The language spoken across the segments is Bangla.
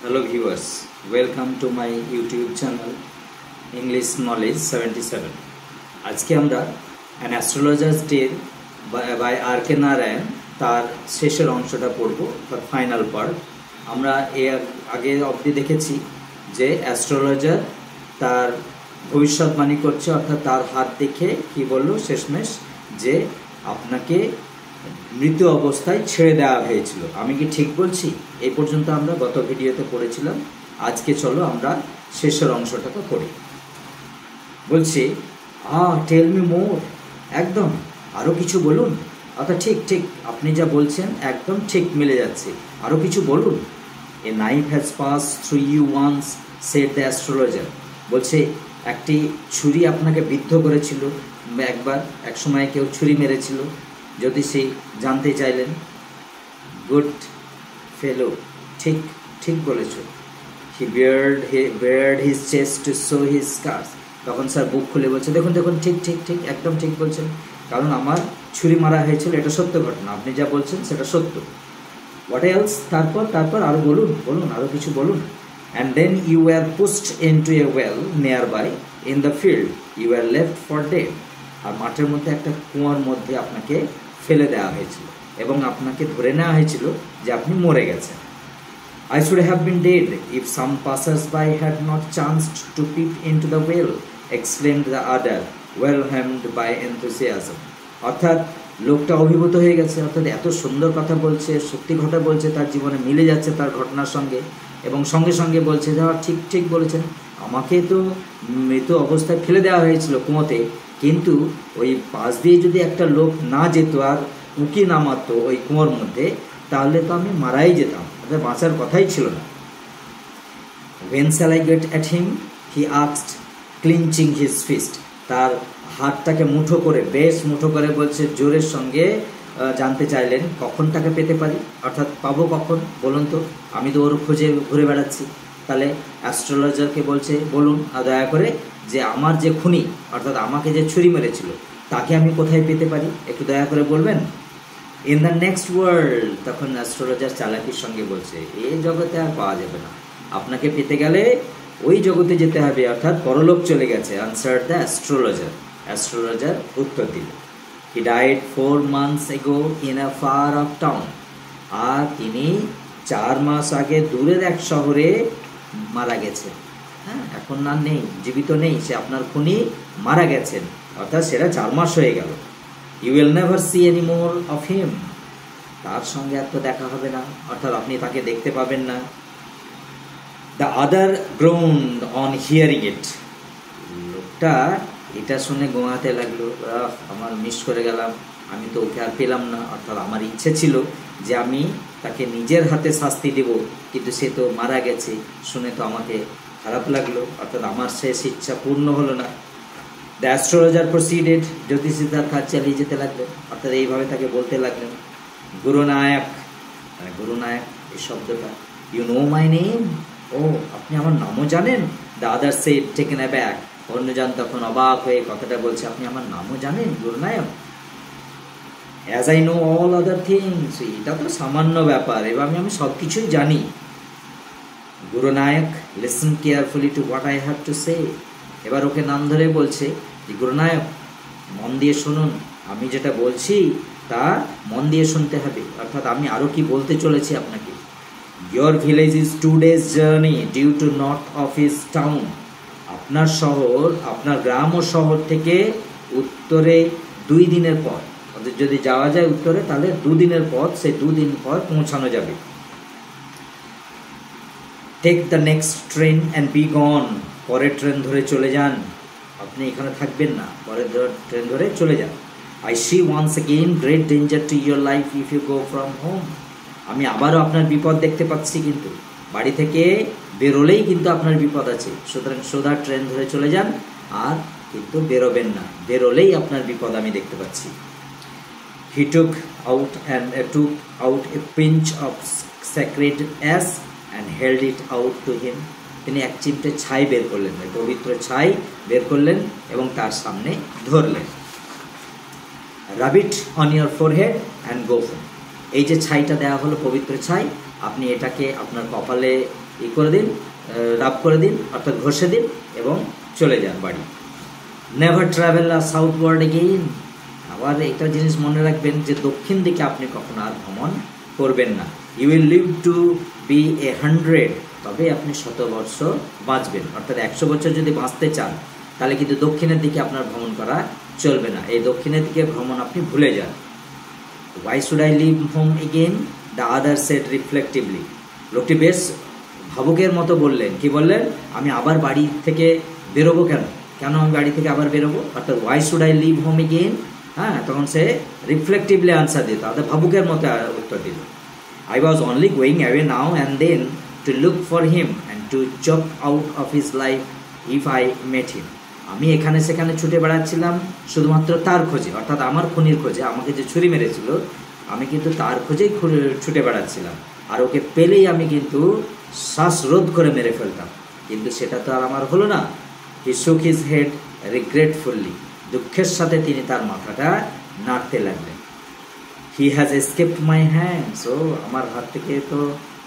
Hello viewers, welcome to my YouTube channel English Knowledge 77. আজকে আমরা An Astrologer's Tale by R.K. Narayan তার শেষের অংশটা পড়ব, তার ফাইনাল পার্ট। আমরা এর আগে অবধি দেখেছি যে অ্যাস্ট্রোলজার তার ভবিষ্যৎবাণী করছে, অর্থাৎ তার হাত দেখে কি বললো শেষমেশ যে আপনাকে মৃত অবস্থায় ছেড়ে দেওয়া হয়েছিল। আমি কি ঠিক বলছি? এই পর্যন্ত আমরা গত ভিডিওতে পড়েছিলাম। আজকে চলো আমরা শেষের অংশটাকে পড়ি। বলছি টেল মি মোর, একদম আরও কিছু বলুন। অর্থাৎ ঠিক ঠিক আপনি যা বলছেন একদম ঠিক মিলে যাচ্ছে, আরও কিছু বলুন। A knife has pass through you once said the astrologer. বলছে একটি ছুরি আপনাকে বিদ্ধ করেছিল একবার, এক সময় কেউ ছুরি মেরেছিল। জ্যোতিষী জানতে চাইলেন। গুড ফেলো, ঠিক ঠিক বলেছ। He bared his chest to show his scars. তখন স্যার বুক খুলে বলছে দেখুন দেখুন ঠিক ঠিক ঠিক একদম ঠিক বলছেন, কারণ আমার ছুরি মারা হয়েছিল, এটা সত্য ঘটনা, আপনি যা বলছেন সেটা সত্য। What else? তারপর আরও বলুন বলুন, আরও কিছু বলুন। And then you are pushed into a well nearby in the field you are left for dead. আর মাঠের মধ্যে একটা কুয়োর মধ্যে আপনাকে ফেলে দেওয়া হয়েছিল এবং আপনাকে ধরে নেওয়া হয়েছিল যে আপনি মরে গেছেন। I should have been dead if some passers-by had not chanced to peep into the well, exclaimed the other, well-helmed by enthusiasm. অর্থাৎ লোকটা অভিভূত হয়ে গেছে, অর্থাৎ এত সুন্দর কথা বলছে, সত্যি কথা বলছে, তার জীবনে মিলে যাচ্ছে তার ঘটনার সঙ্গে, এবং সঙ্গে সঙ্গে বলছে যে ঠিক ঠিক বলেছেন, আমাকে তো মৃত অবস্থায় ফেলে দেওয়া হয়েছিল কুয়োতে, কিন্তু ওই পাশ দিয়ে যদি একটা লোক না যেত আর উঁকি না মারতো ওই কুয়োর মধ্যে, তাহলে তো আমি মারাই যেতাম, ওদের বাঁচার কথাই ছিল না। When shall I get at him? He asked, clenching his fist. তার হাতটাকে মুঠো করে, বেশ মুঠো করে বলছে, জোরের সঙ্গে জানতে চাইলেন কখন তাকে পেতে পারি, অর্থাৎ পাবো কখন বলুন তো, আমি তো ওর খোঁজে ঘুরে বেড়াচ্ছি। তাহলে অ্যাস্ট্রোলজারকে বলছে বলুন দয়া করে যে আমার যে খুনি, অর্থাৎ আমাকে যে ছুরি মেরেছিল, তাকে আমি কোথায় পেতে পারি, একটু দয়া করে বলবেন। In the next world. তখন অ্যাস্ট্রোলজার চালাকির সঙ্গে বলছে এই জগতে আর পাওয়া যাবে না, আপনাকে পেতে গেলে ওই জগতে যেতে হবে, অর্থাৎ পরলোক চলে গেছে। Answer the astrologer. অ্যাস্ট্রোলজার উত্তর দিল, he died 4 months ago in a far off town. আর তিনি 4 মাস আগে দূরের এক শহরে মারা গেছেন। হ্যাঁ, এখন না নেই, জীবিত নেই, সে আপনার খুনি মারা গেছেন, অর্থাৎ সেটা 4 মাস হয়ে গেল। You will never see any more of him. তার সঙ্গে আর তো দেখা হবে না, অর্থাৎ আপনি তাকে দেখতে পাবেন না। The other groaned on hearing it. লোকটা এটা শুনে গোয়াতে লাগলো, আমার মিস করে গেলাম, আমি তো ওকে আর পেলাম না, অর্থাৎ আমার ইচ্ছে ছিল যে আমি তাকে নিজের হাতে শাস্তি দেব, কিন্তু সে তো মারা গেছে, শুনে তো আমাকে খারাপ লাগলো, অর্থাৎ আমার শেষ ইচ্ছা পূর্ণ হলো না। The astrologer proceeded. জ্যোতিষী তার কাজ চালিয়ে যেতে লাগলেন, অর্থাৎ এইভাবে তাকে বলতে লাগলেন, গুরুনায়ক, মানে গুরুনায়ক এই শব্দটা, ইউ নো মাই নেম, ও আপনি আমার নামও জানেন। The other said taken aback. অন্যজন তখন অবাক হয়ে কথাটা বলছে, আপনি আমার নামও জানেন Gurunayak. As I know all other things, এটা তো সামান্য ব্যাপার, এবার আমি সব কিছুই জানি। Gurunayak, listen carefully to what I have to say. এবার ওকে নাম ধরে বলছে যে গুরুনায়ক, মন দিয়ে শুনুন, আমি যেটা বলছি তা মন দিয়ে শুনতে হবে, অর্থাৎ আমি আরও কি বলতে চলেছি আপনাকে। Your village is 2 days journey due to north of his town. আপনার শহর, আপনার গ্রাম ও শহর থেকে উত্তরে 2 দিনের পথ, অর্থাৎ যদি যাওয়া যায় উত্তরে তাহলে 2 দিনের পথ, সেই 2 দিন পর পৌঁছানো যাবে। Take the next train and be gone. পরের ট্রেন ধরে চলে যান, আপনি এখানে থাকবেন না, পরের ট্রেন ধরে চলে যান। I see once again great danger to your life if you go from home. আমি আবারও আপনার বিপদ দেখতে পাচ্ছি, কিন্তু বাড়ি থেকে বেরোলেই কিন্তু আপনার বিপদ আছে, সুতরাং সোজা ট্রেন ধরে চলে যান, আর কিন্তু বেরোবেন না, বেরোলেই আপনার বিপদ আমি দেখতে পাচ্ছি। He took out a pinch of sacred ash and held it out to him. তিনি এক চিমটে ছাই বের করলেন, পবিত্র ছাই বের করলেন এবং তার সামনে ধরলেন। Rub it on your forehead and go home. এই যে ছাইটা দেওয়া হলো পবিত্র ছাই, আপনি এটাকে আপনার কপালে করে দিন, রাব করে দিন, অর্থাৎ ঘষে দিন এবং চলে যান বাড়ি। Never travel সাউথওয়ার্ড again. আবার একটা জিনিস মনে রাখবেন যে দক্ষিণ দিকে আপনি কখনো আর ভ্রমণ করবেন না। You will live to be 100, তবে আপনি 100 বর্ষ বাঁচবেন। অর্থাৎ 100 বছর যদি বাঁচতে চান তাহলে কিন্তু দক্ষিণের দিকে আপনার ভ্রমণ করা চলবে না, এই দক্ষিণের দিকে ভ্রমণ আপনি ভুলে যান। Why should I leave home again? The other said reflectively. লোকটি বেশ ভাবুকের মতো বললেন, কি বললেন? আমি আবার বাড়ি থেকে বেরোবো কেন? কেন আমি বাড়ি থেকে আবার বেরোবো? অর্থাৎ why should I leave home again? হ্যাঁ, তখন সে রিফ্লেক্টিভলি আনসার দিত, অর্থাৎ ভাবুকের মতো উত্তর দিল। I was only going away now and then to look for him and to chop out of his life if I met him. আমি এখানে সেখানে ছুটে বেড়াচ্ছিলাম শুধুমাত্র তার খোঁজে, অর্থাৎ আমার খুনির খোঁজে। আমাকে যে ছুরি মেরেছিল আমি কিন্তু তার খোঁজেই ছুটে বেড়াচ্ছিলাম, আর ওকে পেলেই আমি কিন্তু শ্বাসরোধ করে মেরে ফেলতাম, কিন্তু সেটা তো আর আমার হলো না। হি shook his head regretfully. দুঃখের সাথে তিনি তার মাথাটা নাড়তে লাগলেন। He has escaped my hands. ও আমার হাত থেকে তো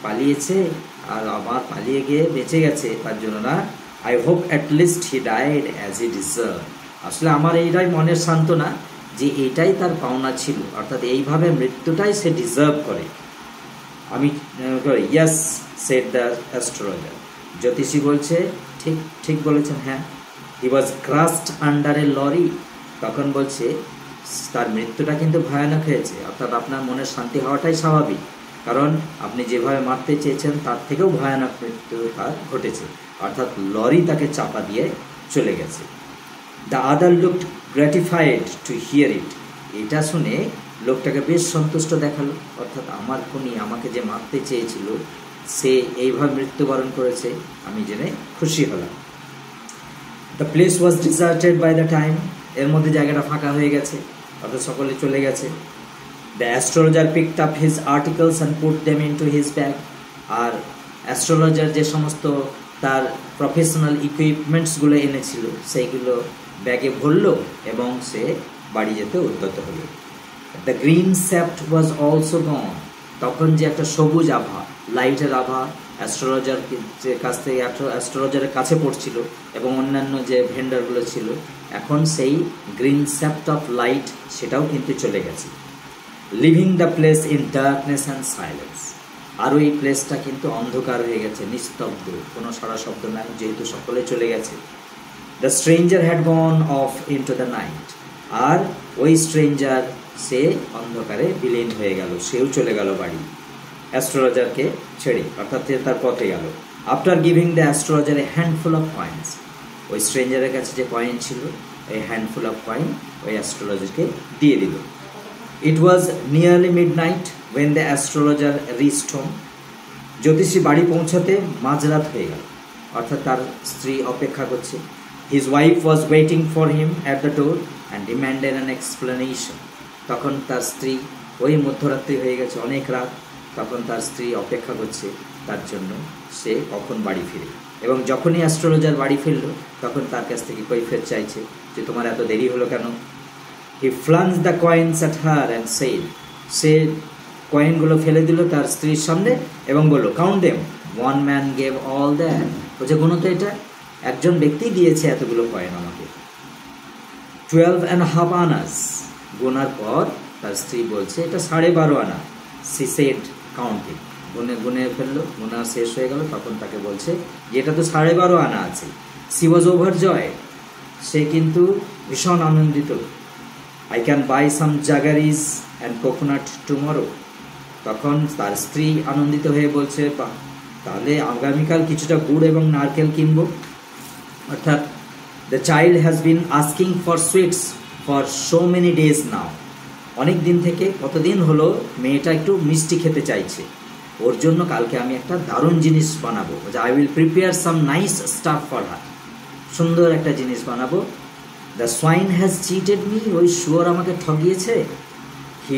পালিয়েছে, আর আমার পালিয়ে গিয়ে বেঁচে গেছে তার জন্য না। I hope at least he died as he deserved. আসলে আমার এইটাই মনের সান্ত্বনা যে এইটাই তার পাওনা ছিল, অর্থাৎ এইভাবে মৃত্যুটাই সে ডিজার্ভ করে। আমি ইয়েস সেড দ্য অ্যাস্ট্রোলজার। জ্যোতিষী বলছে ঠিক ঠিক বলেছেন, হ্যাঁ। হি ওয়াজ ক্রাস্ড আন্ডার এ লরি। তখন বলছে তার মৃত্যুটা কিন্তু ভয়ানক হয়েছে, অর্থাৎ আপনার মনের শান্তি হওয়াটাই স্বাভাবিক, কারণ আপনি যেভাবে মারতে চেয়েছেন তার থেকেও ভয়ানক মৃত্যু তার ঘটেছে, অর্থাৎ লরি তাকে চাপা দিয়ে চলে গেছে। The other looked gratified to hear it. এটা শুনে লোকটাকে বেশ সন্তুষ্ট দেখালো, অর্থাৎ আমার খুনি আমাকে যে মারতে চেয়েছিল সে এইভাবে মৃত্যুবরণ করেছে, আমি জেনে খুশি হলাম। The place was deserted by the time. এর মধ্যে জায়গাটা ফাঁকা হয়ে গেছে, অর্থাৎ সকলে চলে গেছে। The astrologer picked up his articles and put them into his bag. আর অ্যাস্ট্রোলজার যে সমস্ত তার প্রফেশনাল ইকুইপমেন্টসগুলো এনেছিল সেইগুলো ব্যাগে ভরলো এবং সে বাড়ি যেতে উদ্যত হলো। দ্য গ্রিন স্যাপ্ট ওয়াজ অলসো গন। তখন যে একটা সবুজ আভা, লাইটের আভা অ্যাস্ট্রোলজার যে কাছ থেকে অ্যাস্ট্রোলজারের কাছে পড়ছিল এবং অন্যান্য যে ভেন্ডারগুলো ছিল, এখন সেই গ্রিন স্যাপ্ট অফ লাইট সেটাও কিন্তু চলে গেছে। Living the place in darkness and silence. আরও এই প্লেসটা কিন্তু অন্ধকার হয়ে গেছে, নিস্তব্ধ, কোনো সারা শব্দ নাই, যেহেতু সকলে চলে গেছে। The stranger had gone off into the night. আর ওই স্ট্রেঞ্জার সে অন্ধকারে বিলীন হয়ে গেল, সেও চলে গেল বাড়ি অ্যাস্ট্রোলজারকে ছেড়ে, অর্থাৎ তার পথে গেল। After giving the astrologer a handful of coins. ওই স্ট্রেঞ্জারের কাছে যে কয়েন ছিল, এই হ্যান্ডফুল অফ কয়েন ওই অ্যাস্ট্রোলজারকে দিয়ে দিল। It was nearly midnight when the astrologer reached home. জ্যোতিষী বাড়ি পৌঁছাতে মাঝরাত হয়ে গেল, অর্থাৎ তার স্ত্রী অপেক্ষা করছে। His wife was waiting for him at the door and demanded an explanation. তখন তার স্ত্রী, ওই মধ্যরাত্রি হয়ে গেছে, অনেক রাত, তখন তার স্ত্রী অপেক্ষা করছে তার জন্য সে কখন বাড়ি ফিরে, এবং যখনই অ্যাস্ট্রোলজার বাড়ি ফিরল তখন তার কাছ থেকে কৈফিয়ত চাইছে যে তোমার এত দেরি হলো কেন। He flings the coins at her and said. সে কয়েনগুলো ফেলে দিল তার স্ত্রীর সামনে এবং বলল, count them, one man gave all that. বলছে গুণ তো এটা, একজন ব্যক্তি দিয়েছে এতগুলো কয়েন আমাকে। 12.5 আনাস। গোনার পর তার স্ত্রী বলছে এটা 12.5 আনা। She said counting. গুনে ফেললো, গোনা শেষ হয়ে গেল, তখন তাকে বলছে যে এটা তো 12.5 আনা আছে। সি ওয়াজ ওভার জয়। সে কিন্তু ভীষণ আনন্দিত। I can buy some jaggeries and coconut tomorrow. তখন তার স্ত্রী আনন্দিত হয়ে বলছে, বাহ, তাহলে আগামীকাল কিছুটা গুড় এবং নারকেল কিনবো। অর্থাৎ the child has been asking for sweets for so many days now. অনেক দিন থেকে, কতদিন হলো মেয়েটা একটু মিষ্টি খেতে চাইছে, ওর জন্য কালকে আমি একটা দারুণ জিনিস বানাবো। I will prepare some nice staff for her. সুন্দর একটা জিনিস বানাবো। The swine has cheated me. ওই শুয়োর আমাকে ঠগিয়েছে। হি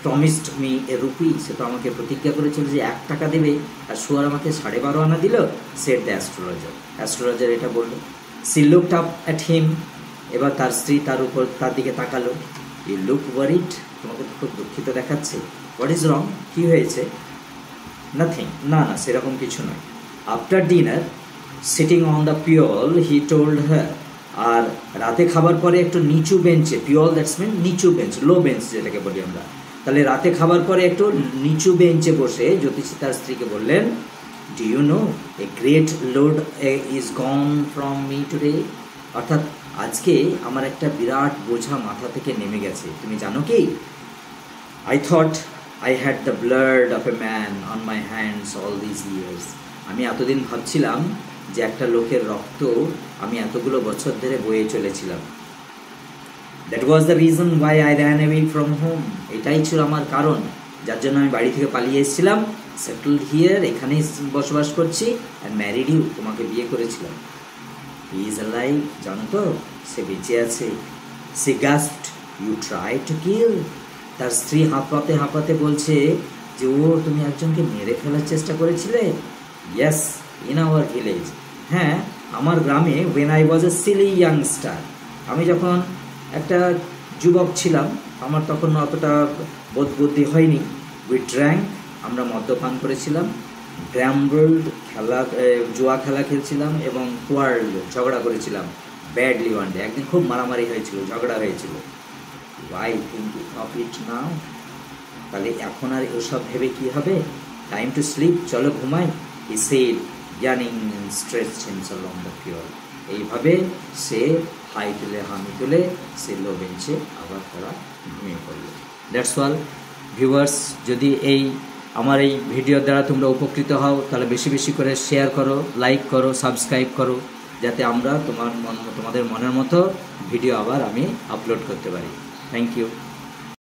প্রমিসড মি এ রুপি। সে তো আমাকে প্রতিজ্ঞা করেছিল যে 1 টাকা দেবে, আর শুয়োর আমাকে 12.5 আনা দিল। Shed the astrologer. অ্যাস্ট্রোলজার এটা বললো। She looked up at him. এবার তার স্ত্রী তার দিকে তাকালো। You look worried. তোমাকে খুব দুঃখিত দেখাচ্ছে। What is wrong? কী হয়েছে? নাথিং, না না সেরকম কিছু নয়। After dinner sitting on the pyol he told her, আর রাতে খাবার পরে একটু নিচু বেঞ্চে, পিওল দ্যাটস মিন নিচু বেঞ্চ, লো বেঞ্চ যেটাকে বলি আমরা, তাহলে রাতে খাবার পরে একটু নিচু বেঞ্চে বসে জ্যোতিষী তার স্ত্রীকে বললেন, do you know a great load is gone from me today, অর্থাৎ আজকে আমার একটা বিরাট বোঝা মাথা থেকে নেমে গেছে, তুমি জানো কি? I thought I had the blood of a man on my hands all this years, আমি এতদিন ভাবছিলাম যে একটা লোকের রক্ত আমি এতগুলো বছর ধরে বয়ে চলেছিলাম। That was the reason why I ran away from home, এটাই ছিল আমার কারণ যার জন্য আমি বাড়ি থেকে পালিয়ে এসেছিলাম, সেটেলড হিয়ার, এখানেই বসবাস করছি, অ্যান্ড ম্যারিড ইউ, তোমাকে বিয়ে করেছিলাম। হি ইজ অ্যালাইভ, জানো তো সে বেঁচে আছে। সে গাস্পড, ইউ ট্রাই টু কিল, তার স্ত্রী হাঁপাতে হাঁপাতে বলছে যে ও তুমি একজনকে মেরে ফেলার চেষ্টা করেছিলে। ইয়েস, ইন আওয়ার ভিলেজ, হ্যাঁ আমার গ্রামে, when I was a silly youngster, আমি যখন একটা যুবক ছিলাম, আমার তখন অতটা বোধ বুদ্ধি হয়নি। উই ড্র্যাঙ্ক, আমরা মদ্যপান করেছিলাম, গ্যাম্বলড, খেলা জুয়া খেলা খেলছিলাম, এবং কোয়ার্ল্ড, ঝগড়া করেছিলাম, ব্যাডলি ওয়ান ডে, একদিন খুব মারামারি হয়েছিল, ঝগড়া হয়েছিল। ওয়াই থিঙ্ক অফ ইট নাও, তাহলে এখন আর এসব ভেবে কী হবে? টাইম টু স্লিপ, চলো ঘুমাই। He said earning and stretched himself on the floor, এইভাবে সে হাই তুলে হামি তুলে সে লো বেঞ্চে আবার তারা ঘুমিয়ে পড়লো। দ্যাটস অল ভিউয়ার্স, যদি আমার এই ভিডিওর দ্বারা তোমরা উপকৃত হও তাহলে বেশি বেশি করে শেয়ার করো, লাইক করো, সাবস্ক্রাইব করো, যাতে আমরা তোমাদের মনের মতো ভিডিও আবার আমি আপলোড করতে পারি। Thank you.